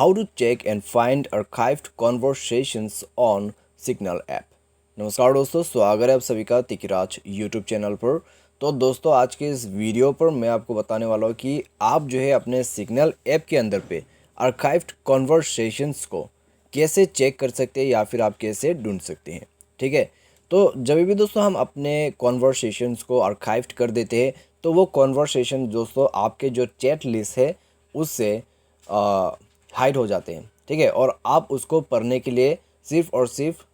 How to check and find archived conversations on Signal app. नमस्कार दोस्तों, स्वागत है आप सभी का तिकिराज यूट्यूब चैनल पर। तो दोस्तों, आज के इस वीडियो पर मैं आपको बताने वाला हूँ कि आप जो है अपने सिग्नल ऐप के अंदर पे आर्काइव्ड कॉन्वर्सेशंस को कैसे चेक कर सकते हैं या फिर आप कैसे ढूंढ सकते हैं। ठीक है, तो जब भी दोस्तों हम अपने कॉन्वर्सेशंस को आर्काइव्ड कर देते हैं तो वो कॉन्वर्सेशन दोस्तों आपके जो चैट लिस्ट है उससे हाइड हो जाते हैं। ठीक है, और आप उसको पढ़ने के लिए सिर्फ और सिर्फ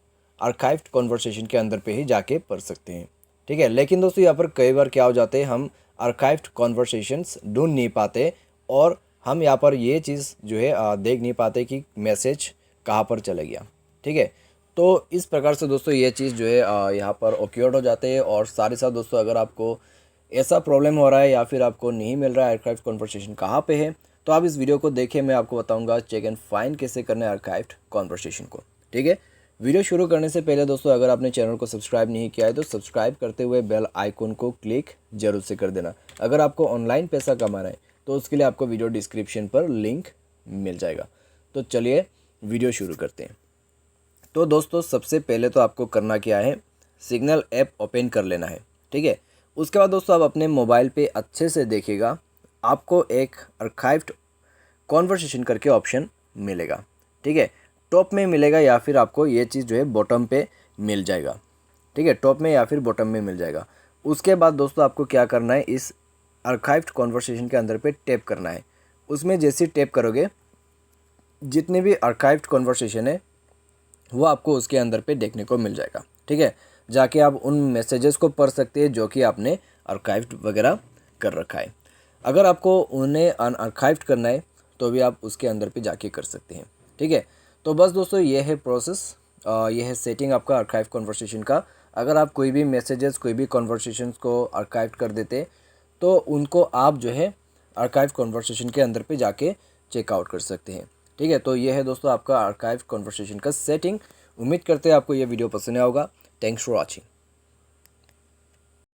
आर्काइव्ड कॉन्वर्सेशन के अंदर पे ही जाके पढ़ सकते हैं। ठीक है, लेकिन दोस्तों यहाँ पर कई बार क्या हो जाते हैं, हम आर्काइव्ड कॉन्वर्सेशंस ढूंढ नहीं पाते और हम यहाँ पर ये चीज़ जो है देख नहीं पाते कि मैसेज कहाँ पर चला गया। ठीक है, तो इस प्रकार से दोस्तों ये चीज़ जो है यहाँ पर ऑक्योर्ड हो जाते हैं। और साथ ही साथ दोस्तों, अगर आपको ऐसा प्रॉब्लम हो रहा है या फिर आपको नहीं मिल रहा है आर्काइव्ड कॉन्वर्सेशन कहाँ पे है, तो आप इस वीडियो को देखिए। मैं आपको बताऊंगा चेक एंड फाइंड कैसे करना है आर्काइव्ड कॉन्वर्सेशन को। ठीक है, वीडियो शुरू करने से पहले दोस्तों, अगर आपने चैनल को सब्सक्राइब नहीं किया है तो सब्सक्राइब करते हुए बेल आइकन को क्लिक जरूर से कर देना। अगर आपको ऑनलाइन पैसा कमाना है तो उसके लिए आपको वीडियो डिस्क्रिप्शन पर लिंक मिल जाएगा। तो चलिए वीडियो शुरू करते हैं। तो दोस्तों, सबसे पहले तो आपको करना क्या है, सिग्नल ऐप ओपन कर लेना है। ठीक है, उसके बाद दोस्तों आप अपने मोबाइल पे अच्छे से देखिएगा, आपको एक आर्काइव्ड कॉन्वर्सेशन करके ऑप्शन मिलेगा। ठीक है, टॉप में मिलेगा या फिर आपको ये चीज़ जो है बॉटम पे मिल जाएगा। ठीक है, टॉप में या फिर बॉटम में मिल जाएगा। उसके बाद दोस्तों आपको क्या करना है, इस आर्काइव्ड कॉन्वर्सेशन के अंदर पे टैप करना है। उसमें जैसे टैप करोगे, जितने भी आर्काइव्ड कॉन्वर्सेशन है वो आपको उसके अंदर पे देखने को मिल जाएगा। ठीक है, जाके आप उन मैसेजेस को पढ़ सकते हैं जो कि आपने आर्काइव्ड वगैरह कर रखा है। अगर आपको उन्हें अनआर्काइव्ड करना है तो भी आप उसके अंदर पे जाके कर सकते हैं। ठीक है, तो बस दोस्तों ये है प्रोसेस, ये है सेटिंग आपका आर्काइव कॉन्वर्सेशन का। अगर आप कोई भी मैसेजेस, कोई भी कॉन्वर्सेशंस को आर्काइव कर देते तो उनको आप जो है आर्काइव कॉन्वर्सेशन के अंदर पे जाके चेकआउट कर सकते हैं। ठीक है, तो ये है दोस्तों आपका आर्काइव कॉन्वर्सेशन का सेटिंग। उम्मीद करते हैं आपको ये वीडियो पसंद आया होगा। Thanks for watching.